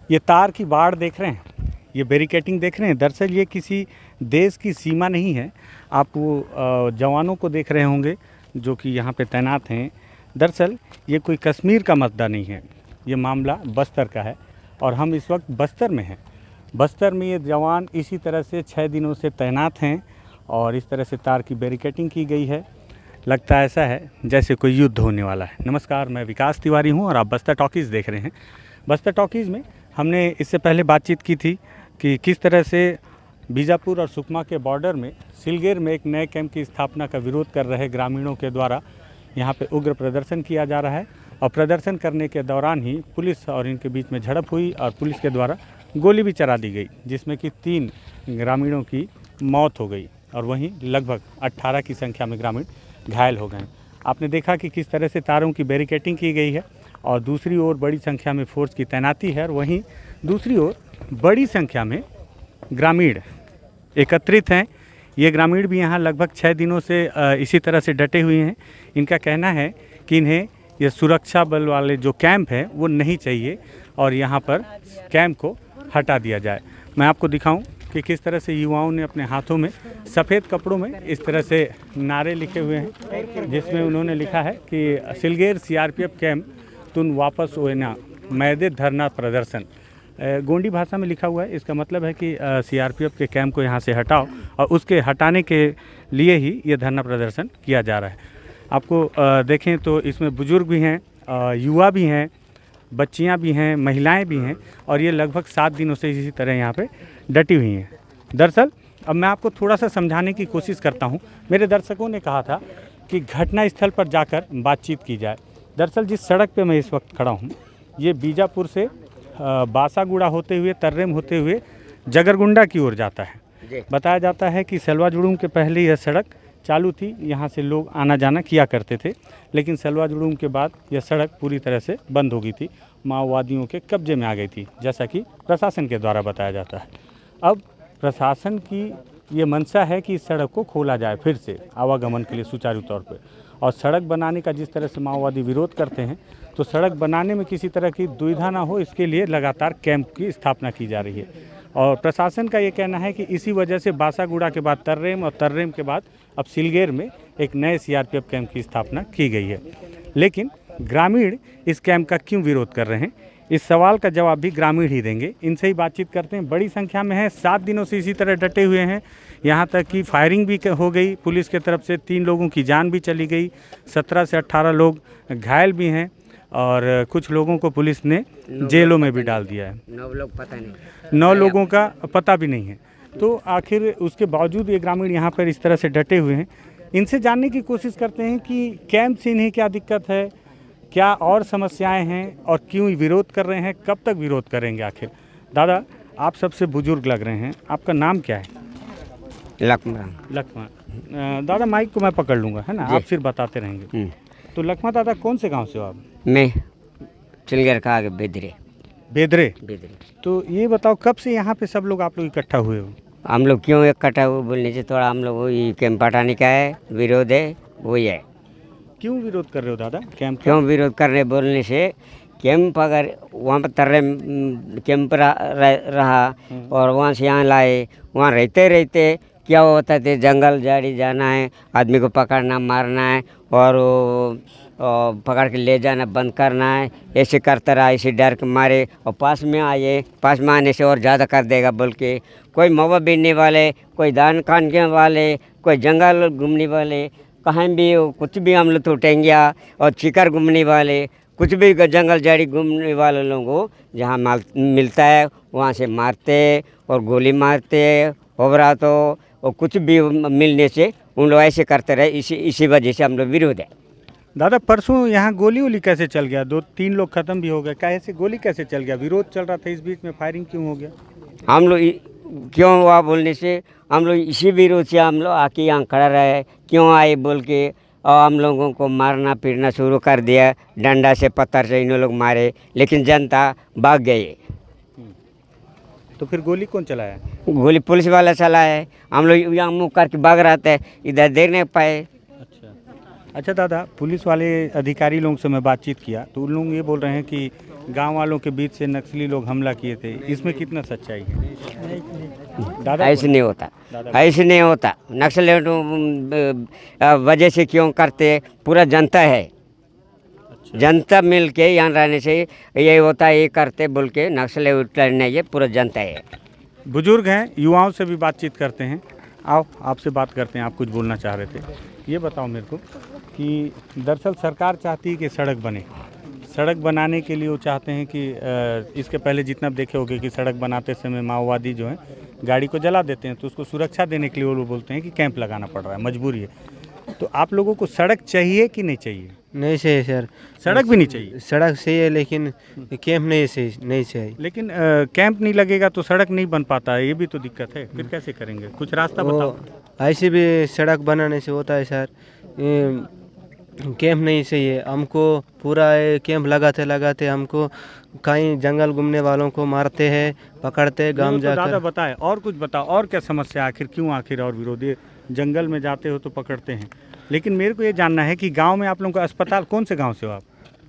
ये तार की बाड़ देख रहे हैं, ये बैरिकेटिंग देख रहे हैं। दरअसल ये किसी देश की सीमा नहीं है। आप वो जवानों को देख रहे होंगे जो कि यहाँ पे तैनात हैं। दरअसल ये कोई कश्मीर का मुद्दा नहीं है, ये मामला बस्तर का है और हम इस वक्त बस्तर में हैं। बस्तर में ये जवान इसी तरह से 6 दिनों से तैनात हैं और इस तरह से तार की बैरिकेटिंग की गई है। लगता ऐसा है जैसे कोई युद्ध होने वाला है। नमस्कार, मैं विकास तिवारी हूँ और आप बस्तर टॉकीज़ देख रहे हैं। बस्तर टॉकीज़ में हमने इससे पहले बातचीत की थी कि किस तरह से बीजापुर और सुकमा के बॉर्डर में सिलगेर में एक नए कैंप की स्थापना का विरोध कर रहे ग्रामीणों के द्वारा यहाँ पे उग्र प्रदर्शन किया जा रहा है और प्रदर्शन करने के दौरान ही पुलिस और इनके बीच में झड़प हुई और पुलिस के द्वारा गोली भी चला दी गई, जिसमें कि 3 ग्रामीणों की मौत हो गई और वहीं लगभग 18 की संख्या में ग्रामीण घायल हो गए। आपने देखा कि किस तरह से तारों की बैरिकेटिंग की गई है और दूसरी ओर बड़ी संख्या में फोर्स की तैनाती है और वहीं दूसरी ओर बड़ी संख्या में ग्रामीण एकत्रित हैं। ये ग्रामीण भी यहाँ लगभग 6 दिनों से इसी तरह से डटे हुए हैं। इनका कहना है कि इन्हें ये सुरक्षा बल वाले जो कैंप है वो नहीं चाहिए और यहाँ पर कैंप को हटा दिया जाए। मैं आपको दिखाऊं कि किस तरह से युवाओं ने अपने हाथों में सफ़ेद कपड़ों में इस तरह से नारे लिखे हुए हैं, जिसमें उन्होंने लिखा है कि सिलगेर सीआरपीएफ कैंप तुम वापस ओना मैदे धरना प्रदर्शन। गोंडी भाषा में लिखा हुआ है। इसका मतलब है कि सीआरपीएफ के कैंप को यहाँ से हटाओ और उसके हटाने के लिए ही ये धरना प्रदर्शन किया जा रहा है। आपको देखें तो इसमें बुजुर्ग भी हैं, युवा भी हैं, बच्चियाँ भी हैं, महिलाएं भी हैं और ये लगभग 7 दिनों से इसी तरह यहाँ पे डटी हुई हैं। दरअसल अब मैं आपको थोड़ा सा समझाने की कोशिश करता हूँ। मेरे दर्शकों ने कहा था कि घटना स्थल पर जाकर बातचीत की जाए। दरअसल जिस सड़क पे मैं इस वक्त खड़ा हूँ ये बीजापुर से बासागुड़ा होते हुए तर्रेम होते हुए जगरगुंडा की ओर जाता है। बताया जाता है कि सलवा जुड़ूम के पहले यह सड़क चालू थी, यहाँ से लोग आना जाना किया करते थे, लेकिन सलवा जुड़ूम के बाद यह सड़क पूरी तरह से बंद हो गई थी, माओवादियों के कब्जे में आ गई थी, जैसा कि प्रशासन के द्वारा बताया जाता है। अब प्रशासन की ये मंशा है कि इस सड़क को खोला जाए फिर से आवागमन के लिए सुचारू तौर पर, और सड़क बनाने का जिस तरह से माओवादी विरोध करते हैं तो सड़क बनाने में किसी तरह की दुविधा ना हो, इसके लिए लगातार कैंप की स्थापना की जा रही है। और प्रशासन का ये कहना है कि इसी वजह से बासागुड़ा के बाद तर्रेम और तर्रेम के बाद अब सिलगेर में एक नए सीआरपीएफ कैंप की स्थापना की गई है। लेकिन ग्रामीण इस कैंप का क्यों विरोध कर रहे हैं, इस सवाल का जवाब भी ग्रामीण ही देंगे। इनसे ही बातचीत करते हैं। बड़ी संख्या में है, 7 दिनों से इसी तरह डटे हुए हैं। यहाँ तक कि फायरिंग भी हो गई पुलिस की तरफ से, 3 लोगों की जान भी चली गई, 17 से 18 लोग घायल भी हैं और कुछ लोगों को पुलिस ने जेलों में भी डाल दिया है। 9 लोगों का पता भी नहीं है। तो आखिर उसके बावजूद ये ग्रामीण यहाँ पर इस तरह से डटे हुए हैं। इनसे जानने की कोशिश करते हैं कि कैंप से इन्हें क्या दिक्कत है, क्या और समस्याएं हैं और क्यों विरोध कर रहे हैं, कब तक विरोध करेंगे आखिर। दादा, आप सबसे बुजुर्ग लग रहे हैं, आपका नाम क्या है? लक्ष्मण। दादा माइक को मैं पकड़ लूँगा, है ना, आप फिर बताते रहेंगे। तो लक्ष्मण दादा, कौन से गांव से हो आप? मैं सिलगेर का आगे बेदरे। तो ये बताओ कब से यहाँ पे सब लोग आप लोग इकट्ठा हुए हो? हम लोग क्यों इकट्ठा हुए बोलने से थोड़ा हम लोग वही कैंप हटाने का है, विरोध है, वही है। क्यों विरोध कर रहे हो दादा कैंप? क्यों विरोध कर रहे बोलने से, कैंप अगर वहाँ पर तर्रे कैंप रहा और वहाँ से यहाँ लाए, वहाँ रहते रहते क्या होता थे, जंगल झाड़ी जाना है, आदमी को पकड़ना मारना है और पकड़ के ले जाना बंद करना है, ऐसे करता रहा, इसी डर के मारे। और पास में आने से और ज़्यादा कर देगा बोल के कोई मवा बीनने वाले, कोई धान खाने वाले, कोई जंगल घूमने वाले, कहीं भी कुछ भी हम लोग टूटेंगे और शिकार घूमने वाले, कुछ भी जंगल झाड़ी घूमने वाले लोगों को जहाँ माल मिलता है वहाँ से मारते और गोली मारते होबरा तो, और कुछ भी मिलने से उन लोग ऐसे करते रहे। इसी वजह से हम लोग विरोध है। दादा, परसों यहाँ गोली कैसे चल गया? 2-3 लोग खत्म भी हो गए, कैसे गोली कैसे चल गया? विरोध चल रहा था, इस बीच में फायरिंग क्यों हो गया? हम लोग क्यों हुआ बोलने से हम लोग इसी विरोध से हम लोग आके यहाँ खड़ा रहे, क्यों आए बोल के, और हम लोगों को मारना पीटना शुरू कर दिया, डंडा से पत्थर से इन लोग मारे, लेकिन जनता भाग गई। तो फिर गोली कौन चलाया? गोली पुलिस वाला चलाया है। हम लोग यहाँ मुँह करके भाग रहे थे, इधर देख नहीं पाए। अच्छा दादा, पुलिस वाले अधिकारी लोगों से मैं बातचीत किया तो उन लोग ये बोल रहे हैं कि गांव वालों के बीच से नक्सली लोग हमला किए थे, इसमें कितना सच्चाई है? दादा ऐसे नहीं होता, दादा ऐसे नहीं होता। नक्सल वजह से क्यों करते, पूरा जनता है, जनता मिल के यहाँ रहने से ये होता है, ये करते बोल के नक्सल उठने, ये पूरा जनता है। बुजुर्ग हैं, युवाओं से भी बातचीत करते हैं। आओ आपसे बात करते हैं, आप कुछ बोलना चाह रहे थे। ये बताओ मेरे को कि दरअसल सरकार चाहती है कि सड़क बने, सड़क बनाने के लिए वो चाहते हैं कि इसके पहले जितना देखे होगे कि सड़क बनाते समय माओवादी जो है गाड़ी को जला देते हैं, तो उसको सुरक्षा देने के लिए वो लोग बोलते हैं कि कैंप लगाना पड़ रहा है, मजबूरी है। तो आप लोगों को सड़क चाहिए कि नहीं चाहिए? नहीं चाहिए सर, सड़क भी नहीं चाहिए, सड़क सही है लेकिन कैंप नहीं चाहिए। लेकिन कैंप नहीं लगेगा तो सड़क नहीं बन पाता है, ये भी तो दिक्कत है। फिर कैसे करेंगे? कुछ रास्ता बताओ। ऐसे भी सड़क बनाने से होता है सर, कैंप नहीं चाहिए हमको। पूरा कैंप लगाते लगाते हमको कहीं जंगल घूमने वालों को मारते हैं, पकड़ते गांव दादा जाकर। बताए और कुछ बताओ, और क्या समस्या आखिर, क्यों आखिर और विरोधी? जंगल में जाते हो तो पकड़ते हैं, लेकिन मेरे को ये जानना है कि गांव में आप लोगों का अस्पताल, कौन से गांव से हो आप?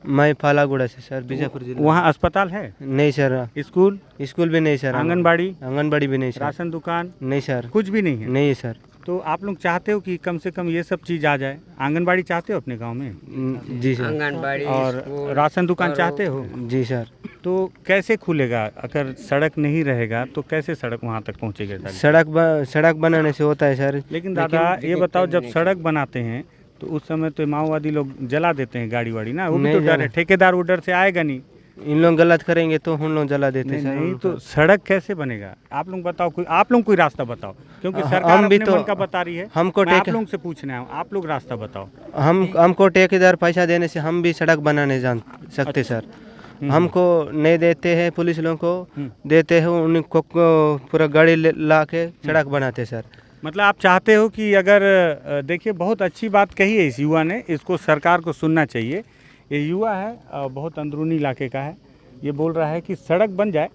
मैं फालागुड़ा से सर, बीजापुर जिला। वहाँ अस्पताल है? नहीं सर, स्कूल स्कूल भी नहीं सर, आंगनबाड़ी भी नहीं सर, राशन दुकान नहीं सर, कुछ भी नहीं है? नहीं सर। तो आप लोग चाहते हो कि कम से कम ये सब चीज़ आ जाए? आंगनबाड़ी चाहते हो अपने गांव में? जी सर। आंगनबाड़ी और राशन दुकान चाहते हो? जी सर। तो कैसे खुलेगा? अगर सड़क नहीं रहेगा तो कैसे सड़क वहाँ तक पहुँचेगा? सड़क बनाने से होता है सर। लेकिन दादा ये बताओ, जब सड़क बनाते हैं तो उस समय तो माओवादी लोग जला देते हैं गाड़ी वाड़ी ना, वो भी तो डर है, ठेकेदार वो डर से आएगा नहीं। इन लोग गलत करेंगे तो हम लोग जला देते नहीं, सर। नहीं तो सड़क कैसे बनेगा? आप लोग बताओ, आप लोग कोई रास्ता बताओ, क्योंकि सरकार हम भी अपने तो मन का बता रही है। हमको मैं आप लोगों से पूछने आया हूँ, आप लोग रास्ता बताओ। हमको ठेकेदार पैसा देने से हम भी सड़क बनाने जान सकते सर। हमको नहीं देते हैं, पुलिस लोगों को देते हैं, उनको पूरा गाड़ी ला के सड़क बनाते सर। मतलब आप चाहते हो कि अगर देखिए, बहुत अच्छी बात कही है इस युवा ने, इसको सरकार को सुनना चाहिए। ये युवा है, बहुत अंदरूनी इलाके का है, ये बोल रहा है कि सड़क बन जाए,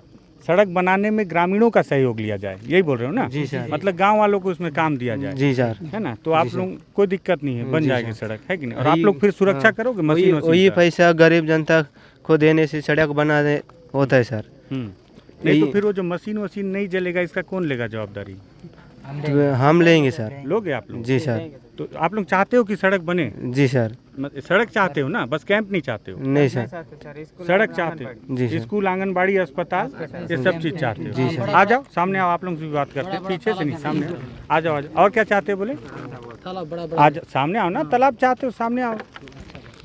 सड़क बनाने में ग्रामीणों का सहयोग लिया जाए, यही बोल रहे हो ना? जी सर। मतलब गांव वालों को उसमें काम दिया जाए। जी सर, है ना? तो आप लोग कोई दिक्कत नहीं है, बन जाएगी सड़क, है कि नहीं? और आप लोग फिर सुरक्षा करोगे मशीन वही पैसा गरीब जनता को देने से सड़क बना दे होता है सर। नहीं तो फिर वो जो मशीन नहीं जलेगा, इसका कौन लेगा जवाबदारी? तो हम लेंगे सर। लोगे आप लोग? जी सर। तो आप लोग चाहते हो कि सड़क बने? जी सर। सड़क चाहते हो ना, बस कैंप नहीं चाहते हो? नहीं सर, सड़क चाहते हो? जी सर। स्कूल, आंगनबाड़ी, अस्पताल, ये सब चीज चाहते हो? जी सर। आ जाओ सामने आओ, आप लोग से भी बात करते हैं, पीछे से नहीं, सामने आ जाओ। और क्या चाहते हो बोले? आज सामने आओ ना। तालाब चाहते हो? सामने आओ।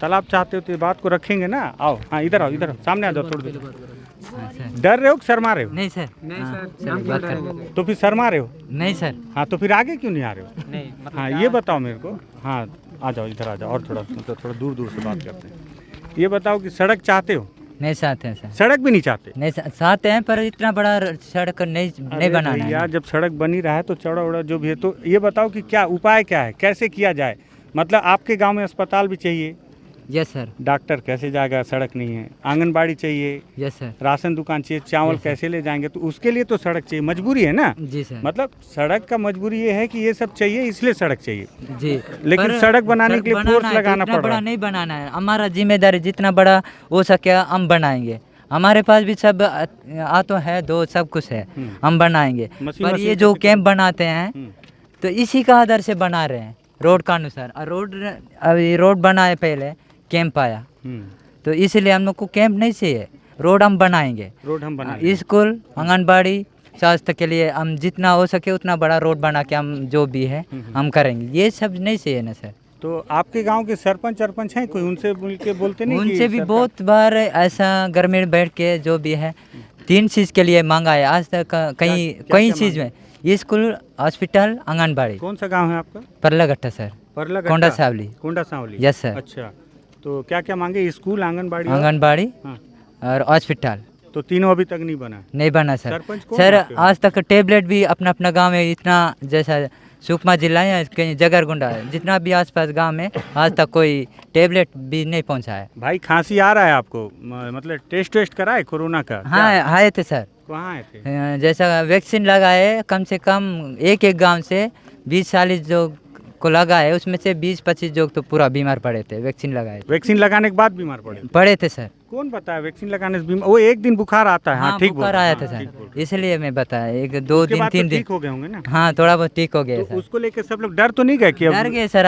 तालाब चाहते हो तो ये बात को रखेंगे ना। आओ, हाँ इधर आओ, इधर आओ, सामने आ जाओ थोड़ी देर। डर रहे हो कि शर्मा रहे हो? नहीं सर, नहीं सर, बात कर। तो फिर शर्मा रहे हो? नहीं सर। हाँ तो फिर आगे क्यों नहीं आ रहे हो? नहीं, हाँ ये बताओ मेरे को। हाँ आ जाओ, इधर आ जाओ, और थोड़ा दूर से बात करते हैं। ये बताओ कि सड़क चाहते हो? नहीं चाहते हैं सर। सड़क भी नहीं चाहते? नहीं चाहते हैं, पर इतना बड़ा सड़क नहीं बनाना है। यार जब सड़क बनी रहा है तो चौड़ा उड़ा जो भी है, तो ये बताओ कि क्या उपाय क्या है, कैसे किया जाए? मतलब आपके गांव में अस्पताल भी चाहिए, यस सर। डॉक्टर कैसे जाएगा, सड़क नहीं है। आंगनबाड़ी चाहिए, यस सर। राशन दुकान चाहिए, चावल कैसे ले जाएंगे? तो उसके लिए तो सड़क चाहिए, मजबूरी है ना? जी सर। मतलब सड़क का मजबूरी ये है कि ये सब चाहिए, इसलिए सड़क चाहिए जी। लेकिन सड़क बनाने के लिए फोर्स लगाना पड़ रहा बड़ा है। नहीं बनाना है, हमारा जिम्मेदारी जितना बड़ा हो सके हम बनाएंगे। हमारे पास भी सब तो है, दो सब कुछ है, हम बनाएंगे। पर ये जो कैंप बनाते हैं तो इसी का आधार से बना रहे हैं, रोड का अनुसार। और अभी रोड बनाए पहले कैंप आया, तो इसलिए हम लोग को कैंप नहीं चाहिए, रोड हम बनाएंगे। रोड हम बनाएंगे। स्कूल, आंगनबाड़ी, स्वास्थ्य के लिए हम जितना हो सके उतना बड़ा रोड बना के हम जो भी है हम करेंगे। ये सब नहीं चाहिए ना सर। तो आपके गांव के सरपंच हैं कोई, उनसे मिल के बोलते नहीं? उनसे भी बहुत बार ऐसा ग्रामीण बैठ के जो भी है 3 चीज़ के लिए मांगा है आज तक, कई चीज़ में, स्कूल, हॉस्पिटल, आंगनबाड़ी। कौन सा गांव है आपका? परलागट्टा सर, परलागट्टा, कोंडा सावली। कोंडा सावली, यस सर। अच्छा, तो क्या क्या मांगे? स्कूल, आंगनबाड़ी हाँ। और हॉस्पिटल। तो तीनों अभी तक नहीं बना सर। सरपंच कौन सर आपके? आज तक टेबलेट भी अपना अपना गांव में इतना, जैसा सुकमा जिला है, कहीं जगरगुंडा है, जितना भी आसपास गांव में आज तक कोई टेबलेट भी नहीं पहुंचा है। भाई खांसी आ रहा है आपको? मतलब टेस्ट कराए कोरोना का? हाँ आए थे सर। कहाँ आए थे? जैसा वैक्सीन लगाए, कम से कम एक गांव से 20-40 लोग को लगा है, उसमें से 20-25 लोग तो पूरा बीमार पड़े थे, वैक्सीन लगाए। वैक्सीन लगाने के बाद बीमार पड़े थे सर। कौन बताया वैक्सीन लगाने से वो एक दिन बुखार आता है? हाँ ठीक बुखार बोल रहे आया हैं, था हाँ, ठीक सर, बोल रहे इसलिए मैं बताया 1-2 हैं। उसके दिन बाद तो 3 दिन। ठीक हो गए होंगे ना? हाँ थोड़ा बहुत ठीक हो गया तो सर। उसको लेके सब लोग डर तो नहीं गए कि अब? डर गए सर,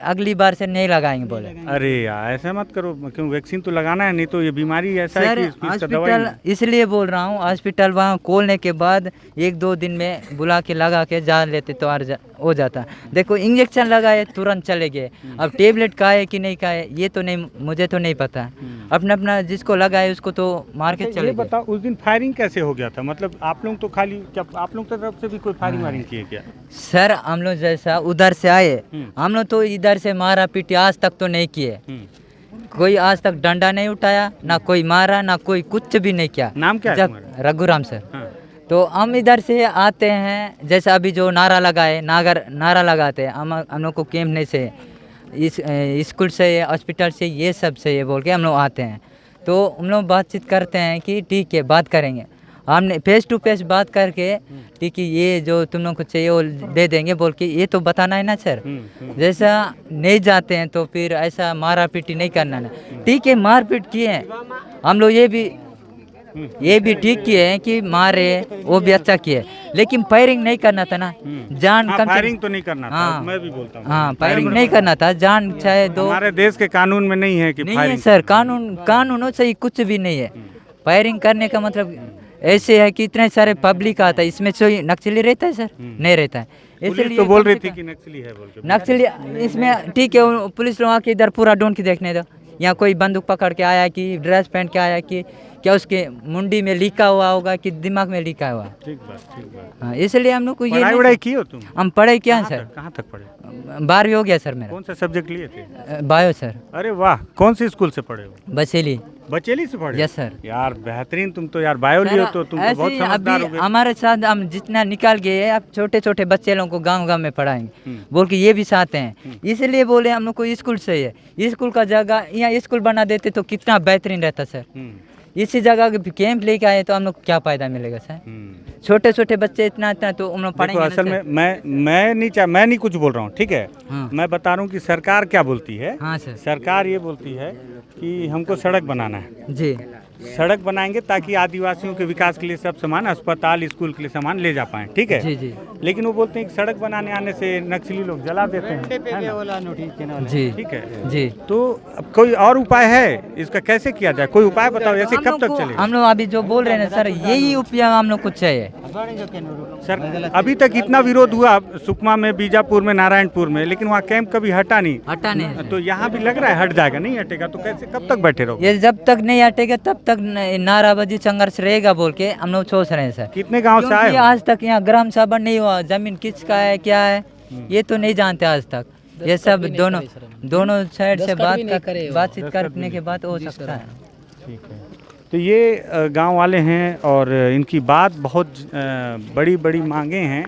अगली बार से नहीं लगाएंगे बोले। अरे यार ऐसा मत करो, क्यों वैक्सीन तो लगाना है, नहीं तो ये बीमारी ऐसा है सर कि इसका दवाई हॉस्पिटल इसलिए बोल रहा हूँ, हॉस्पिटल वहाँ खोलने के बाद 1-2 दिन में बुला के लगा के जा लेते तो हो जाता। देखो इंजेक्शन लगाए तुरंत चले गए, अब टेबलेट का है कि नहीं का है ये तो नहीं, मुझे तो नहीं पता। अपना अपना जिसको लगाए उसको तो मार के अच्छा, चले ये गए। बताओ उस दिन फायरिंग कैसे हो गया था? मतलब आप लोग तो खाली, क्या आप लोग की तरफ से भी कोई फायरिंग वायरिंग किए क्या? सर हम लोग जैसा उधर से आए, हम लोग तो इधर से मारा पीटी आज तक तो नहीं किए। कोई आज तक डंडा नहीं उठाया, ना कोई मारा, ना कोई कुछ भी नहीं किया। नाम क्या है जब तुम्हारा? रघुराम सर। हाँ। तो हम इधर से आते हैं, जैसे अभी जो नारा लगाए नारा लगाते हैं, हम लोग को कैंप नहीं से इस स्कूल से हॉस्पिटल से ये सब से ये बोल के हम लोग आते हैं। तो हम लोग बातचीत करते हैं कि ठीक है बात करेंगे, हमने फेस टू फेस बात करके ठीक है ये जो तुम लोग को चाहिए वो दे देंगे बोल के, ये तो बताना है ना सर। जैसा नहीं जाते हैं तो फिर ऐसा मारा पीटी नहीं करना ना। ठीक है मारपीट किए हैं हम लोग, ये भी ठीक किए हैं कि मारे, वो भी अच्छा किए, लेकिन फायरिंग नहीं करना था ना। जान हाँ, कम से फायरिंग तो नहीं करना था, हाँ। मैं भी बोलता हूँ। हाँ फायरिंग नहीं करना था, जान चाहे दो हमारे देश के कानून में नहीं है कि नहीं है फायरिंग। सर, कानूनों से ही कुछ भी नहीं है। फायरिंग करने का मतलब ऐसे है कि इतने सारे पब्लिक आता है, इसमें कोई नक्सली रहता है सर? नहीं रहता है। पुलिस तो बोल रही थी कि नक्सली है बोल के। नक्सली इसमें ठीक है, पुलिस लोग आके इधर पूरा ढूंढ के देखने दो, यहाँ कोई बंदूक पकड़ के आया कि ड्रेस पहन के आया कि क्या उसके मुंडी में लिखा हुआ होगा कि दिमाग में लिखा हुआ। ठीक बात। हाँ इसलिए हम लोग को ये पढ़ाई नहीं- वढ़ाई की हो तुम? हम पढ़े क्या है सर? कहाँ तक पढ़े? 12वीं हो गया सर मेरा। कौन सा सब्जेक्ट लिए थे? Bio sir. अरे वाह, कौन सी स्कूल से पढ़े हो? बसेली। बचेली से पढ़े? Yes sir. यार बेहतरीन, तुम तो यार बायो लियो तो तुम तो बहुत ऐसे ही समझदार हो अभी गए। हमारे साथ हम जितना निकाल गए, अब छोटे छोटे बच्चे लोगों को गांव में पढ़ाएंगे बोल के ये भी चाहते हैं। इसलिए बोले हम लोग को स्कूल से है, स्कूल का जगह यहाँ स्कूल बना देते तो कितना बेहतरीन रहता सर। इसी जगह कैंप लेके आए तो हम लोग क्या फायदा मिलेगा सर? छोटे छोटे बच्चे इतना तो हम लोग देखो पढ़ेंगे असल ना में मैं नहीं कुछ बोल रहा हूँ, ठीक है? हाँ। मैं बता रहा हूँ कि सरकार क्या बोलती है। हाँ सर। सरकार ये बोलती है कि हमको सड़क बनाना है, जी सड़क बनाएंगे ताकि आदिवासियों के विकास के लिए सब सामान, अस्पताल स्कूल के लिए सामान ले जा पाएं, ठीक है? जी जी लेकिन वो बोलते हैं कि सड़क बनाने आने से नक्सली लोग जला देते हैं, है ना? जी ठीक है जी। तो अब कोई और उपाय है इसका, कैसे किया जाए? कोई उपाय बताओ, ऐसे कब तक चलेगा? हम लोग अभी जो बोल रहे हैं ना सर, यही उपाय हम लोग को चाहिए सर अभी तक इतना विरोध हुआ सुकमा में, बीजापुर में, नारायणपुर में, लेकिन वहाँ कैंप कभी हटा नहीं। तो यहाँ भी लग रहा है हट जाएगा, नहीं हटेगा तो कैसे, कब तक बैठे रहोगे? ये जब तक नहीं हटेगा तब तक नाराबाजी संघर्ष रहेगा बोल के हम लोग सोच रहे हैं सर। कितने गांव से आए क्योंकि हो? आज तक यहाँ ग्राम सभा नहीं हुआ, जमीन किसका है क्या है ये तो नहीं जानते आज तक। ये सब दोनों साइड से बातचीत करने के बाद हो सकता है। ठीक है, तो ये गांव वाले हैं और इनकी बात बहुत बड़ी बड़ी मांगे हैं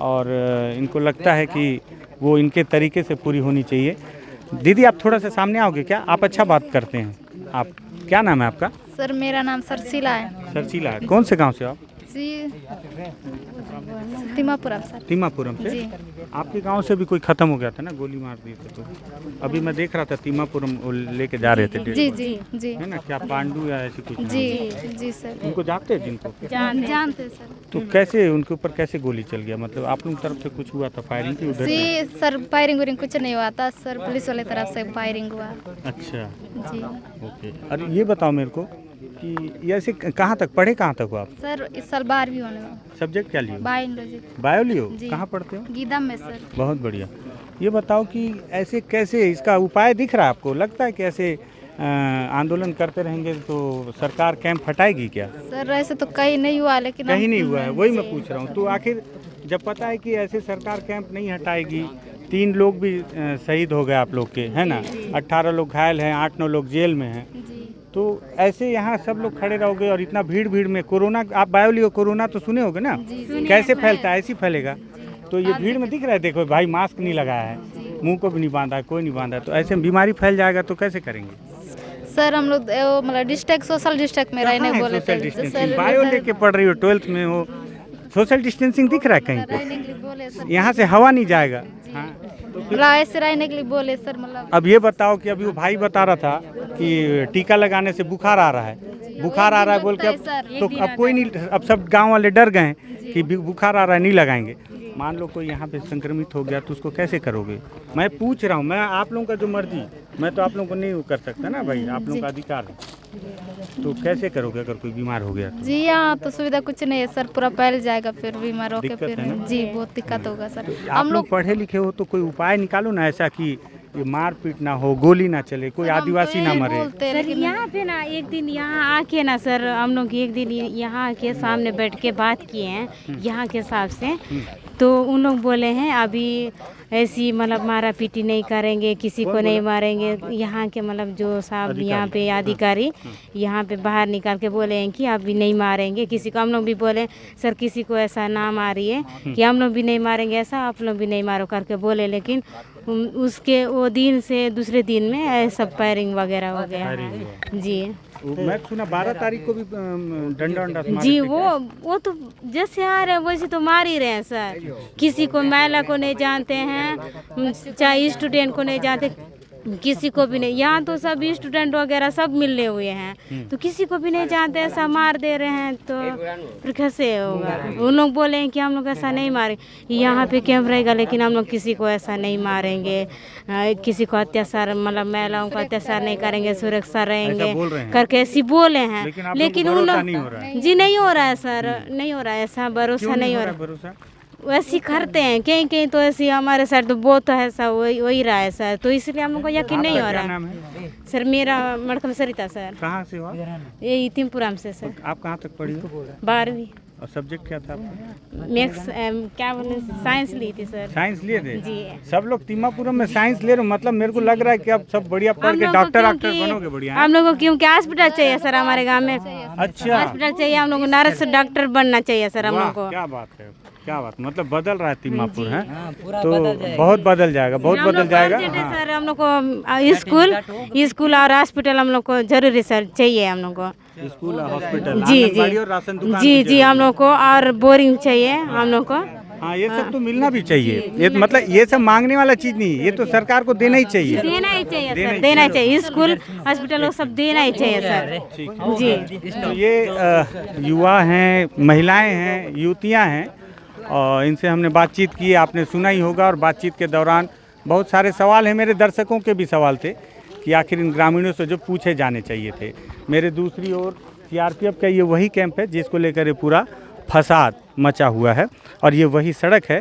और इनको लगता है कि वो इनके तरीके से पूरी होनी चाहिए। दीदी आप थोड़ा सा सामने आओगे क्या? आप अच्छा बात करते हैं। आप क्या नाम है आपका? सर मेरा नाम सरसीला है। सरसीला है। कौन से गांव से आप? जी तिमापुरम सर। तिमापुरम से? जी। आपके गांव से भी कोई खत्म हो गया था ना, गोली मार दी थी तो अभी मैं देख रहा था तिमापुरम वो लेके जा रहे थे डेढ़ जी बजे। जी जी है ना, क्या पांडु या ऐसी कुछ नाम है? जी जी सर। उनको जानते हैं जिनको? जानते सर। तो कैसे उनके ऊपर कैसे गोली चल गया? मतलब आप लोग तरफ से कुछ हुआ था फायरिंग की उधर से? जी सर फायरिंग वायरिंग कुछ नहीं हुआ था सर, पुलिस वाले तरफ से फायरिंग हुआ। अच्छा जी ओके। अरे ये बताओ मेरे को कि ये ऐसे कहाँ तक पढ़े, कहाँ तक हो आप? सर इस साल 12वीं होने में। सब्जेक्ट क्या लियो? बायोलॉजी। बायो लियो? जी। कहाँ पढ़ते हो? गीदम में सर। बहुत बढ़िया। ये बताओ कि ऐसे कैसे, इसका उपाय दिख रहा है आपको? लगता है कि ऐसे आंदोलन करते रहेंगे तो सरकार कैंप हटाएगी क्या? सर ऐसे तो कहीं नहीं हुआ, लेकिन कहीं नहीं हुआ है, वही मैं पूछ रहा हूँ। तो आखिर जब पता है कि ऐसे सरकार कैंप नहीं हटाएगी, 3 लोग भी शहीद हो गए आप लोग के, है ना, 18 लोग घायल हैं, 8-9 लोग जेल में हैं, जी तो ऐसे यहाँ सब लोग खड़े रहोगे और इतना भीड़ में कोरोना, आप बायो लियो, कोरोना तो सुने होगे ना, कैसे फैलता है? ऐसे ही फैलेगा। तो ये भीड़ में दिख रहा है, देखो भाई मास्क नहीं लगाया है, मुंह को भी नहीं बांधा है, कोई नहीं बांधा है, तो ऐसे में बीमारी फैल जाएगा तो कैसे करेंगे? सर हम लोग मतलब डिस्ट्रिक्ट सोशल डिस्ट्रिक्ट में रहने बोले थे बायो लेके पढ़ रही हो, 12th में हो, सोशल डिस्टेंसिंग दिख रहा है कहीं रहने पे? के लिए बोले सर, यहाँ से हवा नहीं जाएगा। हाँ, मतलब ऐसे रहने के लिए बोले सर, मतलब अब ये बताओ कि अभी वो भाई बता रहा था कि टीका लगाने से बुखार आ रहा है, बुखार आ रहा है बोल के, अब तो अब कोई नहीं, अब सब गांव वाले डर गए हैं कि बुखार आ रहा है नहीं लगाएंगे। मान लो कोई यहाँ पे संक्रमित हो गया तो उसको कैसे करोगे? मैं पूछ रहा हूँ, मैं आप लोगों का जो मर्जी, मैं तो आप लोगों को नहीं कर सकता ना भाई, आप लोगों का अधिकार है, तो कैसे करोगे अगर कोई बीमार हो गया तो? जी यहाँ तो सुविधा कुछ नहीं है सर, पूरा फैल जाएगा फिर बीमार होके, दिक्कत फिर है ना? जी बहुत दिक्कत होगा सर। आप लोग पढ़े लिखे हो तो कोई उपाय निकालो ना ऐसा कि ये मार पीट ना हो, गोली ना चले, कोई आदिवासी ना मरे। सर यहाँ पे ना एक दिन यहाँ आके ना सर, हम लोग एक दिन यहाँ के सामने बैठ के बात किए हैं यहाँ के हिसाब से, तो उन लोग बोले हैं अभी ऐसी मतलब मारा पीटी नहीं करेंगे, किसी को नहीं मारेंगे। यहाँ के मतलब जो साहब यहाँ पे अधिकारी यहाँ पे बाहर निकाल के बोले हैं कि अभी नहीं मारेंगे किसी को। हम लोग भी बोले सर किसी को ऐसा ना मारिए, कि हम लोग भी नहीं मारेंगे ऐसा, आप लोग भी नहीं मारो करके बोले, लेकिन उसके वो दिन से दूसरे दिन में ऐसा फायरिंग वगैरह हो गया है। जी मैं सुना 12 तारीख को भी डंडा वंडा से मारे जी, थे वो तो जैसे आ रहे हैं वैसे तो मार ही रहे हैं सर। किसी को महिला को नहीं जानते हैं, चाहे स्टूडेंट को नहीं जानते, किसी को भी नहीं। यहाँ तो सब स्टूडेंट वगैरह सब मिले हुए हैं, तो किसी को भी नहीं जानते, ऐसा मार दे रहे हैं, तो फिर कैसे होगा? उन लोग बोले हैं कि हम लोग ऐसा नहीं मारे, यहाँ पे कैंप रहेगा लेकिन हम लोग किसी को ऐसा नहीं मारेंगे, किसी को अत्याचार मतलब महिलाओं को अत्याचार नहीं करेंगे, सुरक्षा रहेंगे करके ऐसी बोले हैं। लेकिन उन लोग जी नहीं हो रहा है सर, नहीं हो रहा है, ऐसा भरोसा नहीं हो रहा। वैसे करते हैं कहीं कहीं, तो ऐसे हमारे सर तो बहुत ऐसा वही रहा है सर, तो इसलिए हम लोग को यकीन नहीं हो रहा है। सर मेरा मड़कम सरिता सर। कहाँ से हो? ये तिमपुराम से सर। आप कहाँ तक पढ़ी हो? 12वीं। और सब्जेक्ट क्या था आपका? मैथ्स क्या बोले, साइंस ली थी सर। साइंस लिए थे? जी। सब लोग तिम्मापुरम में साइंस ले रहे हो, मतलब मेरे को लग रहा है कि अब सब बढ़िया पढ़ के डॉक्टर बनोगे बढ़िया। हम लोगों को क्योंकि हॉस्पिटल चाहिए सर हमारे गाँव में। अच्छा, हॉस्पिटल चाहिए हम लोग को, नर्स डॉक्टर बनना चाहिए सर हम लोग को। क्या बात है, क्या बात, मतलब बदल रहा है तिम्मापुर है, तो बहुत बदल जाएगा, बहुत बदल जाएगा। सर हम लोग को स्कूल और हॉस्पिटल हम लोग को जरूरी सर चाहिए, हम लोग को स्कूल हॉस्पिटल जी आंगनबाड़ी और राशन दुकान जी जी हम लोग को, और बोरिंग चाहिए हम लोग को। हाँ ये सब तो मिलना भी चाहिए, ये मतलब ये सब मांगने वाला चीज नहीं है, ये तो सरकार को देना ही चाहिए, देना ही चाहिए सर, देना ही चाहिए। स्कूल हॉस्पिटल वो सब देना ही चाहिए सर जी। तो ये युवा हैं, महिलाएं हैं, युवतियां हैं, और इनसे हमने बातचीत की, आपने सुना ही होगा। और बातचीत के दौरान बहुत सारे सवाल हैं, मेरे दर्शकों के भी सवाल थे कि आखिर इन ग्रामीणों से जो पूछे जाने चाहिए थे। मेरे दूसरी ओर सीआरपीएफ का ये वही कैंप है जिसको लेकर ये पूरा फसाद मचा हुआ है, और ये वही सड़क है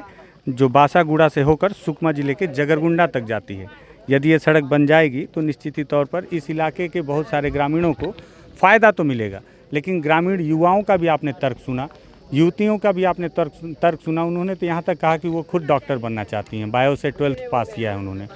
जो बासागुड़ा से होकर सुकमा जिले के जगरगुंडा तक जाती है। यदि ये सड़क बन जाएगी तो निश्चित ही तौर पर इस इलाके के बहुत सारे ग्रामीणों को फ़ायदा तो मिलेगा, लेकिन ग्रामीण युवाओं का भी आपने तर्क सुना, युवतियों का भी आपने तर्क सुना। उन्होंने तो यहाँ तक कहा कि वो खुद डॉक्टर बनना चाहती हैं, बायो से 12th पास किया है उन्होंने।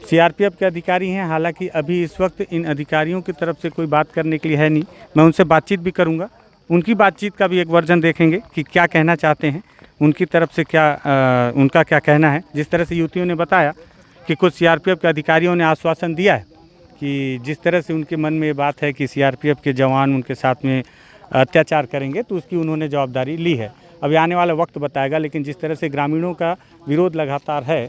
सीआरपीएफ के अधिकारी हैं, हालांकि अभी इस वक्त इन अधिकारियों की तरफ से कोई बात करने के लिए है नहीं। मैं उनसे बातचीत भी करूँगा, उनकी बातचीत का भी एक वर्जन देखेंगे कि क्या कहना चाहते हैं, उनकी तरफ से क्या उनका क्या कहना है। जिस तरह से युवतियों ने बताया कि कुछ सीआरपीएफ के अधिकारियों ने आश्वासन दिया है कि जिस तरह से उनके मन में ये बात है कि सीआरपीएफ के जवान उनके साथ में अत्याचार करेंगे, तो उसकी उन्होंने जवाबदारी ली है। अभी आने वाला वक्त बताएगा, लेकिन जिस तरह से ग्रामीणों का विरोध लगातार है,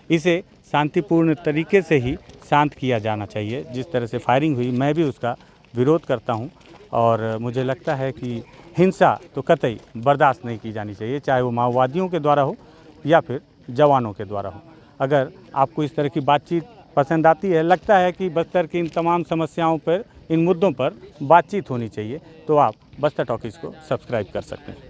इसे शांतिपूर्ण तरीके से ही शांत किया जाना चाहिए। जिस तरह से फायरिंग हुई, मैं भी उसका विरोध करता हूं, और मुझे लगता है कि हिंसा तो कतई बर्दाश्त नहीं की जानी चाहिए, चाहे वो माओवादियों के द्वारा हो या फिर जवानों के द्वारा हो। अगर आपको इस तरह की बातचीत पसंद आती है, लगता है कि बस्तर की इन तमाम समस्याओं पर, इन मुद्दों पर बातचीत होनी चाहिए, तो आप बस्तर टॉकीज़ को सब्सक्राइब कर सकते हैं।